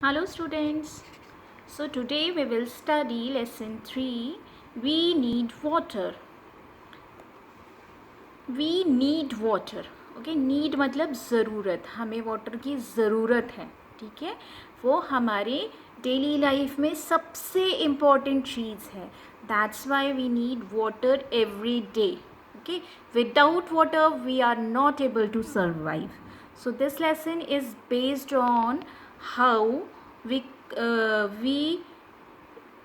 Hello students. So today we will study lesson 3. We need water. We need water. Okay, need मतलब ज़रूरत, हमें water की ज़रूरत है. ठीक है, वो हमारे डेली लाइफ में सबसे इम्पॉर्टेंट चीज़ है. That's why we need water every day. Okay, without water we are not able to survive. So this lesson is based on how we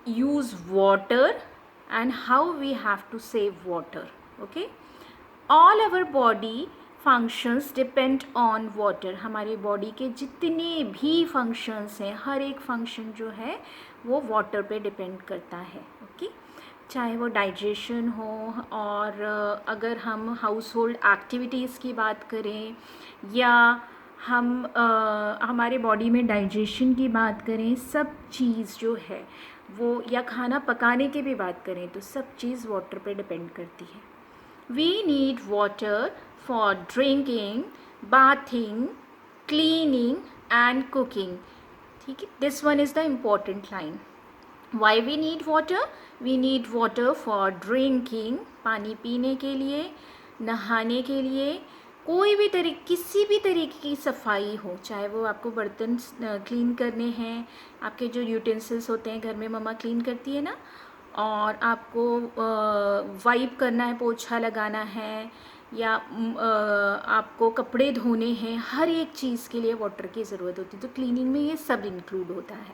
use water and how we have to save water. Okay, all our body functions depend on water. हमारे body के जितने भी functions हैं, हर एक function जो है वो water पे डिपेंड करता है. ओके, चाहे वो डाइजेशन हो, और अगर हम हाउस होल्ड एक्टिविटीज़ की बात करें, या हम हमारे बॉडी में डाइजेशन की बात करें, सब चीज़ जो है वो, या खाना पकाने की भी बात करें, तो सब चीज़ वाटर पे डिपेंड करती है. We need water for drinking, bathing, cleaning and cooking. ठीक है, this one is the important line. Why we need water? We need water for drinking, पानी पीने के लिए, नहाने के लिए, कोई भी किसी भी तरीके की सफाई हो, चाहे वो आपको बर्तन क्लीन करने हैं, आपके जो यूटेंसिल्स होते हैं घर में मम्मा क्लीन करती है ना, और आपको वाइप करना है, पोछा लगाना है, या आपको कपड़े धोने हैं, हर एक चीज़ के लिए वाटर की ज़रूरत होती है. तो क्लीनिंग में ये सब इंक्लूड होता है.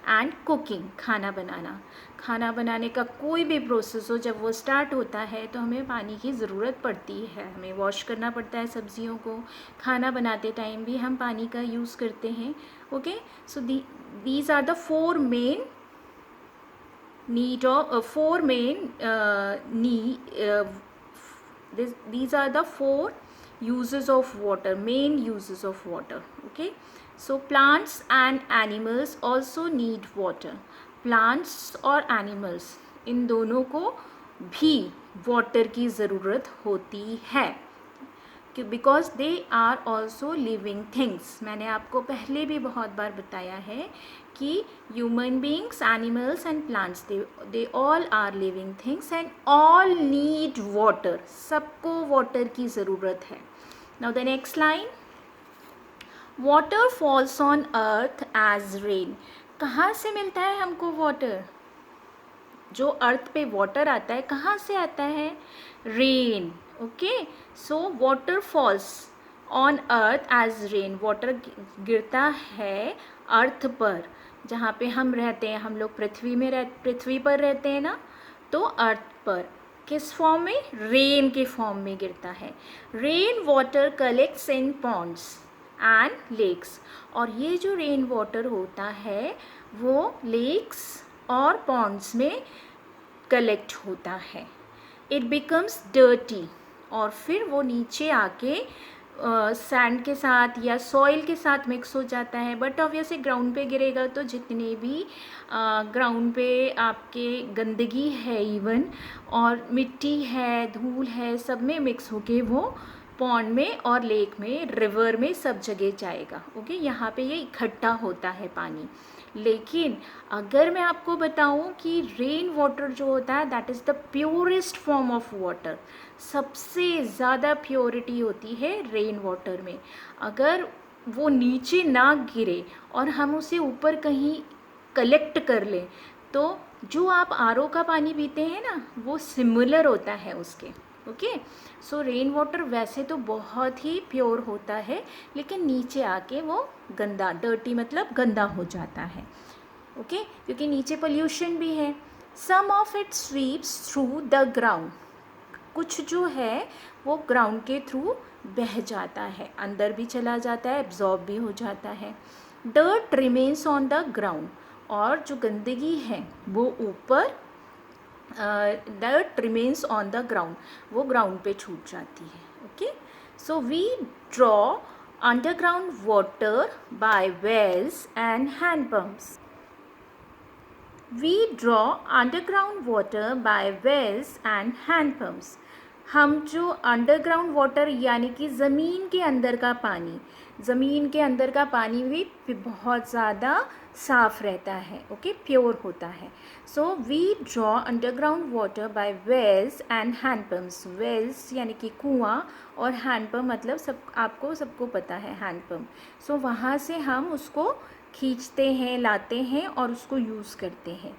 एंड कुकिंग, खाना बनाने का कोई भी प्रोसेस हो, जब वो स्टार्ट होता है तो हमें पानी की ज़रूरत पड़ती है. हमें वॉश करना पड़ता है सब्जियों को, खाना बनाते टाइम भी हम पानी का यूज़ करते हैं. Okay, so these are the four main these are the four uses of water, main uses of water. Okay, so plants and animals also need water. Plants और animals, इन दोनों को भी water की ज़रूरत होती है, because they are also living things. मैंने आपको पहले भी बहुत बार बताया है कि human beings, animals and plants, they all are living things and all need water. सबको वाटर की ज़रूरत है. Now the next line, water falls on earth as rain. कहाँ से मिलता है हमको वाटर? जो अर्थ पे वाटर आता है, कहाँ से आता है? Rain. Okay, so water falls on earth as rain. Water गिरता है अर्थ पर, जहाँ पे हम रहते हैं. हम लोग पृथ्वी पर रहते हैं ना, तो अर्थ पर किस फॉर्म में? रेन के फॉर्म में गिरता है. Rain water collects in ponds and lakes. और ये जो रेन वाटर होता है वो लेक्स और पॉन्ड्स में कलेक्ट होता है. इट बिकम्स डर्टी, और फिर वो नीचे आके सैंड के साथ या सॉइल के साथ मिक्स हो जाता है. बट ऑब्वियसली ग्राउंड पे गिरेगा तो जितने भी ग्राउंड पे आपके गंदगी है इवन, और मिट्टी है, धूल है, सब में मिक्स होके वो पॉन्ड में और लेक में, रिवर में, सब जगह जाएगा. ओके, यहाँ पे ये इकट्ठा होता है पानी. लेकिन अगर मैं आपको बताऊं कि रेन वाटर जो होता है that is the purest form of water. सबसे ज़्यादा प्योरिटी होती है रेन वाटर में. अगर वो नीचे ना गिरे और हम उसे ऊपर कहीं कलेक्ट कर लें, तो जो आप आरओ का पानी पीते हैं ना, वो सिमिलर होता है उसके. ओके, सो रेन वाटर वैसे तो बहुत ही प्योर होता है, लेकिन नीचे आके वो गंदा, डर्टी मतलब गंदा हो जाता है. ओके, क्योंकि नीचे पोल्यूशन भी है. Some of it sweeps through the ground. कुछ जो है वो ग्राउंड के थ्रू बह जाता है, अंदर भी चला जाता है, एब्जॉर्ब भी हो जाता है. Dirt remains on the ground. और जो गंदगी है वो ऊपर, dirt remains on the ground, वो ग्राउंड पे छूट जाती है. Okay, so we draw underground water by wells and hand pumps. We draw underground water by wells and hand pumps. हम जो अंडरग्राउंड वाटर यानी कि ज़मीन के अंदर का पानी, ज़मीन के अंदर का पानी भी बहुत ज़्यादा साफ रहता है, ओके, प्योर होता है. So we draw underground water by wells and handpumps. Wells यानी कि कुआं, और हैंडपम्प मतलब सबको पता है हैंडपम्प. सो वहाँ से हम उसको खींचते हैं, लाते हैं और उसको यूज़ करते हैं.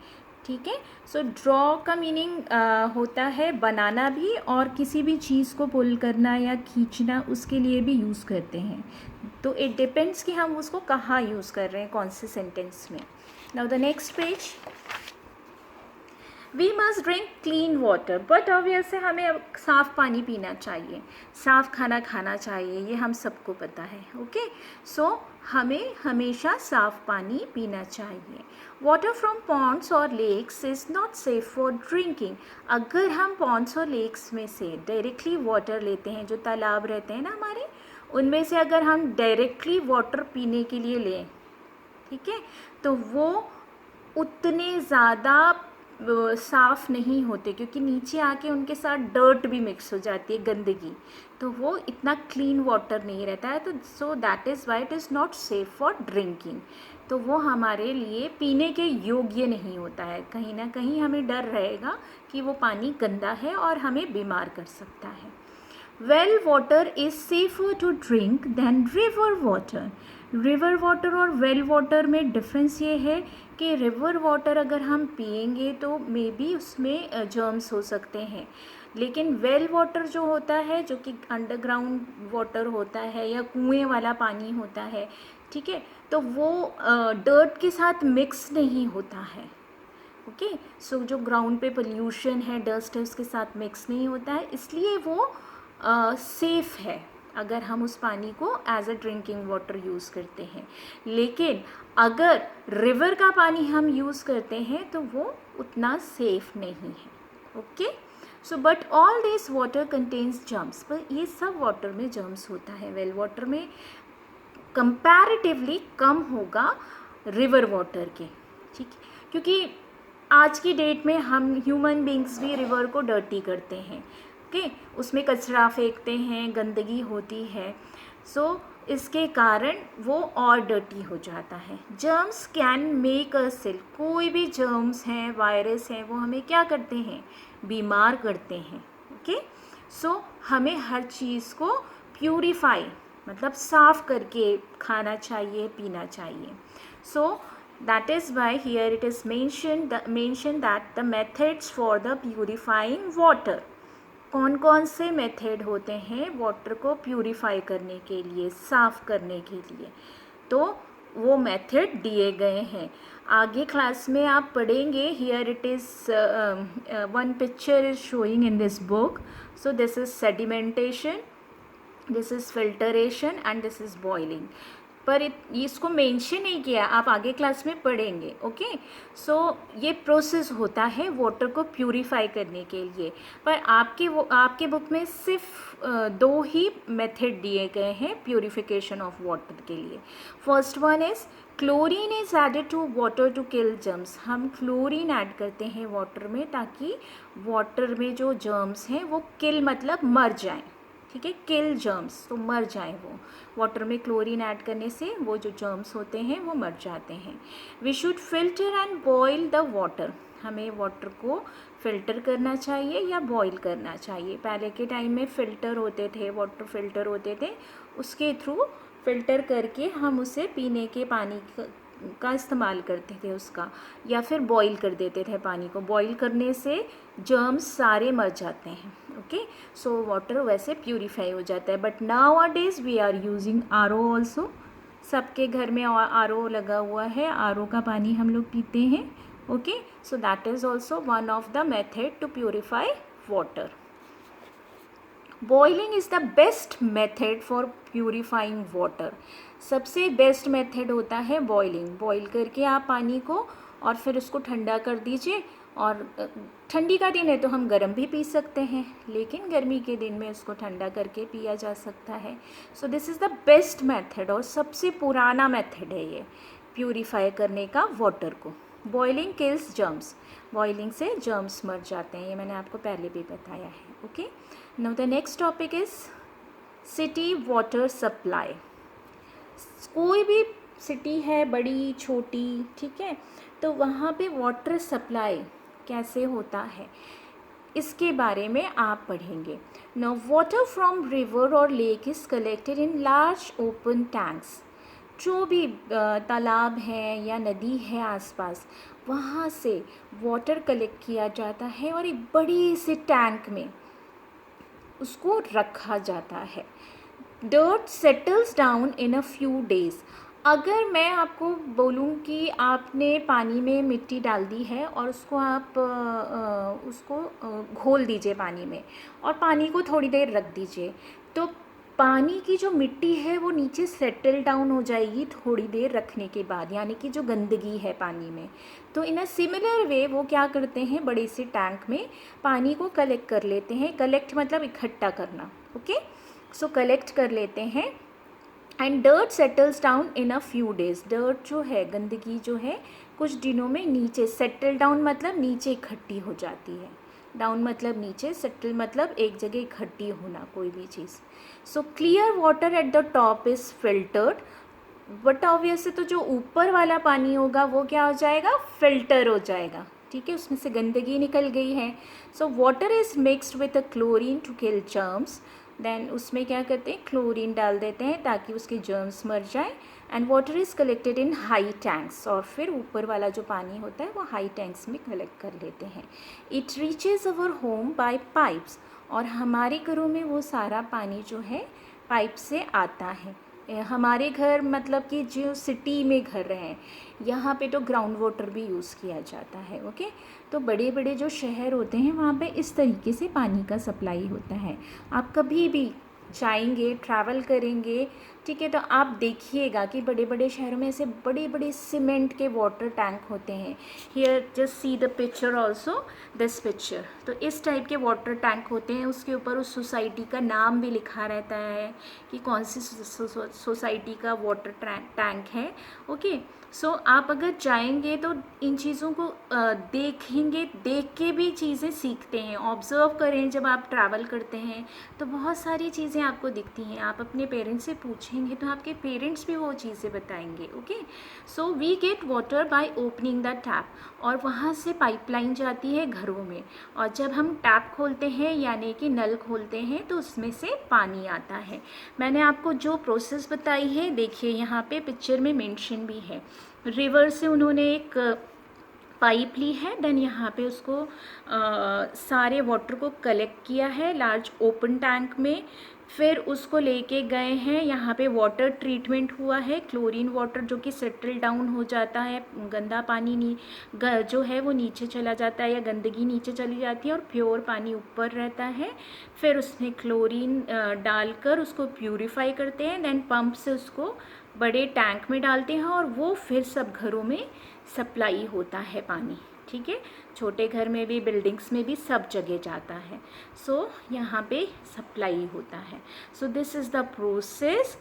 ठीक है. सो ड्रॉ का मीनिंग होता है बनाना भी, और किसी भी चीज़ को पुल करना या खींचना उसके लिए भी यूज़ करते हैं. तो इट डिपेंड्स कि हम उसको कहाँ यूज़ कर रहे हैं, कौन से सेंटेंस में. Now the next page. We must drink clean water. But obviously हमें अब साफ़ पानी पीना चाहिए, साफ़ खाना खाना चाहिए, ये हम सबको पता है. ओके. सो हमें हमेशा साफ़ पानी पीना चाहिए. वाटर फ्रॉम पॉन्ड्स और lakes is not safe for drinking. अगर हम पॉन्ड्स और लेक्स में से डायरेक्टली वाटर लेते हैं, जो तालाब रहते हैं ना हमारे, उनमें से अगर हम डायरेक्टली वाटर पीने के लिए लें, ठीक है, तो वो उतने ज़्यादा साफ़ नहीं होते, क्योंकि नीचे आके उनके साथ डर्ट भी मिक्स हो जाती है, गंदगी, तो वो इतना क्लीन वाटर नहीं रहता है. तो सो that is why it is not safe for drinking. तो वो हमारे लिए पीने के योग्य नहीं होता है. कहीं ना कहीं हमें डर रहेगा कि वो पानी गंदा है और हमें बीमार कर सकता है. Well water is safer to drink than river water. River water और वेल वाटर में डिफरेंस ये है कि रिवर वाटर अगर हम पिएंगे तो मे बी उसमें जर्म्स हो सकते हैं, लेकिन वेल वाटर जो होता है, जो कि अंडरग्राउंड वाटर होता है या कुएं वाला पानी होता है, ठीक है, तो वो डर्ट के साथ मिक्स नहीं होता है. ओके. सो जो ग्राउंड पे पोल्यूशन है, डस्ट है, उसके साथ मिक्स नहीं होता है, इसलिए वो सेफ़ है अगर हम उस पानी को as a drinking water use करते हैं. लेकिन अगर रिवर का पानी हम यूज़ करते हैं तो वो उतना सेफ़ नहीं है. Okay. So but all this water contains germs. पर ये सब वाटर में जर्म्स होता है. वेल वाटर में कंपैरेटिवली कम होगा रिवर वाटर के. ठीक है, क्योंकि आज की डेट में हम ह्यूमन बींग्स भी रिवर को डर्टी करते हैं. ओके. उसमें कचरा फेंकते हैं, गंदगी होती है. सो इसके कारण वो और डर्टी हो जाता है. जर्म्स कैन मेक अस सिक. कोई भी जर्म्स हैं, वायरस हैं, वो हमें क्या करते हैं, बीमार करते हैं. ओके. सो हमें हर चीज़ को प्यूरिफाई मतलब साफ़ करके खाना चाहिए, पीना चाहिए. सो that is why here it is mentioned that the methods for the purifying water. कौन कौन से मेथड होते हैं वाटर को प्यूरिफाई करने के लिए, साफ़ करने के लिए, तो वो मेथड दिए गए हैं. आगे क्लास में आप पढ़ेंगे. Here it is one picture is showing in this book. So this is sedimentation, this is filtration and this is boiling. पर इसको मेंशन नहीं किया, आप आगे क्लास में पढ़ेंगे. ओके. सो ये प्रोसेस होता है वाटर को प्यूरिफाई करने के लिए. पर आपके बुक में सिर्फ 2 ही मेथड दिए गए हैं प्यूरिफिकेशन ऑफ वाटर के लिए. First one is chlorine is added to water to kill germs. हम क्लोरीन ऐड करते हैं वाटर में ताकि वाटर में जो जर्म्स हैं वो किल मतलब मर जाएं. ठीक है, किल जर्म्स, तो मर जाएं वो. वाटर में क्लोरीन ऐड करने से वो जो जर्म्स होते हैं वो मर जाते हैं. We should filter and boil the water. हमें वाटर को फ़िल्टर करना चाहिए या बॉयल करना चाहिए. पहले के टाइम में फ़िल्टर होते थे, वाटर फ़िल्टर होते थे, उसके थ्रू फ़िल्टर करके हम उसे पीने के पानी का इस्तेमाल करते थे उसका, या फिर बॉईल कर देते थे पानी को. बॉईल करने से जर्म्स सारे मर जाते हैं. ओके. सो वाटर वैसे प्यूरिफाई हो जाता है. But nowadays we are using RO also. सबके घर में RO लगा हुआ है, RO का पानी हम लोग पीते हैं. Okay. So that is also one of the method to purify water. Boiling is the best method for purifying water. सबसे बेस्ट मेथड होता है बॉइलिंग. बॉईल करके आप पानी को और फिर उसको ठंडा कर दीजिए. और ठंडी का दिन है तो हम गर्म भी पी सकते हैं, लेकिन गर्मी के दिन में उसको ठंडा करके पिया जा सकता है. So this is the best method और सबसे पुराना मेथड है ये प्यूरिफाई करने का वाटर को. Boiling kills germs. बॉइलिंग से जर्म्स मर जाते हैं, ये मैंने आपको पहले भी बताया है. Okay. Now the next topic is city water supply. कोई भी सिटी है बड़ी छोटी, ठीक है, तो वहाँ पे वाटर सप्लाई कैसे होता है इसके बारे में आप पढ़ेंगे. नाउ वाटर फ्रॉम रिवर और lake is collected in large open tanks. जो भी तालाब है या नदी है आसपास, वहाँ से वाटर कलेक्ट किया जाता है और एक बड़ी सी टैंक में उसको रखा जाता है. Dirt settles down in a few days. अगर मैं आपको बोलूँ कि आपने पानी में मिट्टी डाल दी है और उसको आप उसको घोल दीजिए पानी में और पानी को थोड़ी देर रख दीजिए, तो पानी की जो मिट्टी है वो नीचे सेटल डाउन हो जाएगी थोड़ी देर रखने के बाद, यानी कि जो गंदगी है पानी में. तो इन अ सिमिलर वे वो क्या करते हैं, बड़े से टैंक में पानी को कलेक्ट कर लेते हैं. कलेक्ट मतलब इकट्ठा करना. ओके, सो कलेक्ट कर लेते हैं. And dirt settles down in a few days. Dirt जो है, गंदगी जो है, कुछ दिनों में नीचे सेटल डाउन मतलब नीचे इकट्ठी हो जाती है. डाउन मतलब नीचे, सेटल मतलब एक जगह इकट्ठी होना कोई भी चीज़. So clear water at the top is filtered. But obviously तो जो ऊपर वाला पानी होगा वो क्या हो जाएगा, फिल्टर हो जाएगा. ठीक है, उसमें से गंदगी निकल गई है. So water is mixed with a chlorine to kill germs. Then उसमें क्या करते हैं, क्लोरीन डाल देते हैं ताकि उसके जर्म्स मर जाएं. And water is collected in high tanks. और फिर ऊपर वाला जो पानी होता है वो हाई टैंक्स में कलेक्ट कर लेते हैं. It reaches our home by pipes. और हमारे घरों में वो सारा पानी जो है पाइप से आता है. हमारे घर मतलब कि जो सिटी में घर हैं, यहाँ पे तो ग्राउंड वाटर भी यूज़ किया जाता है. ओके, तो बड़े बड़े जो शहर होते हैं वहाँ पे इस तरीके से पानी का सप्लाई होता है. आप कभी भी जाएंगे, ट्रैवल करेंगे, ठीक है, तो आप देखिएगा कि बड़े बड़े शहरों में ऐसे बड़े बड़े सीमेंट के वाटर टैंक होते हैं. Here just see the picture also, this picture. तो इस टाइप के वाटर टैंक होते हैं. उसके ऊपर उस सोसाइटी का नाम भी लिखा रहता है कि कौन सी सोसाइटी का वाटर टैंक है. ओके, सो आप अगर जाएंगे तो इन चीज़ों को देखेंगे, देख के भी चीज़ें सीखते हैं. ऑब्ज़र्व करें जब आप ट्रैवल करते हैं तो बहुत सारी चीज़ें आपको दिखती हैं. आप अपने पेरेंट्स से पूछेंगे तो आपके पेरेंट्स भी वो चीज़ें बताएंगे. Okay, so we get water by opening the tap. और वहाँ से पाइपलाइन जाती है घरों में, और जब हम टैप खोलते हैं यानी कि नल खोलते हैं तो उसमें से पानी आता है. मैंने आपको जो प्रोसेस बताई है, देखिए यहाँ पे पिक्चर में मेंशन भी है. रिवर से उन्होंने एक पाइप ली है, देन यहाँ पे उसको सारे वाटर को कलेक्ट किया है लार्ज ओपन टैंक में. फिर उसको लेके गए हैं, यहाँ पे वाटर ट्रीटमेंट हुआ है. क्लोरीन वाटर जो कि सेटल डाउन हो जाता है, गंदा पानी जो है वो नीचे चला जाता है या गंदगी नीचे चली जाती है और प्योर पानी ऊपर रहता है. फिर उसमें क्लोरीन डालकर उसको प्यूरिफाई करते हैं. देन पंप से उसको बड़े टैंक में डालते हैं और वो फिर सब घरों में सप्लाई होता है पानी. ठीक है, छोटे घर में भी, बिल्डिंग्स में भी, सब जगह जाता है. सो यहाँ पे सप्लाई होता है. So this is the process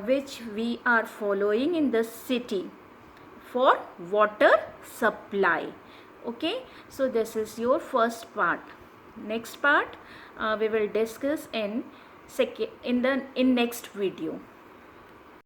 which we are following in the city for water supply. Okay, so this is your first part. Next part we will discuss in next video.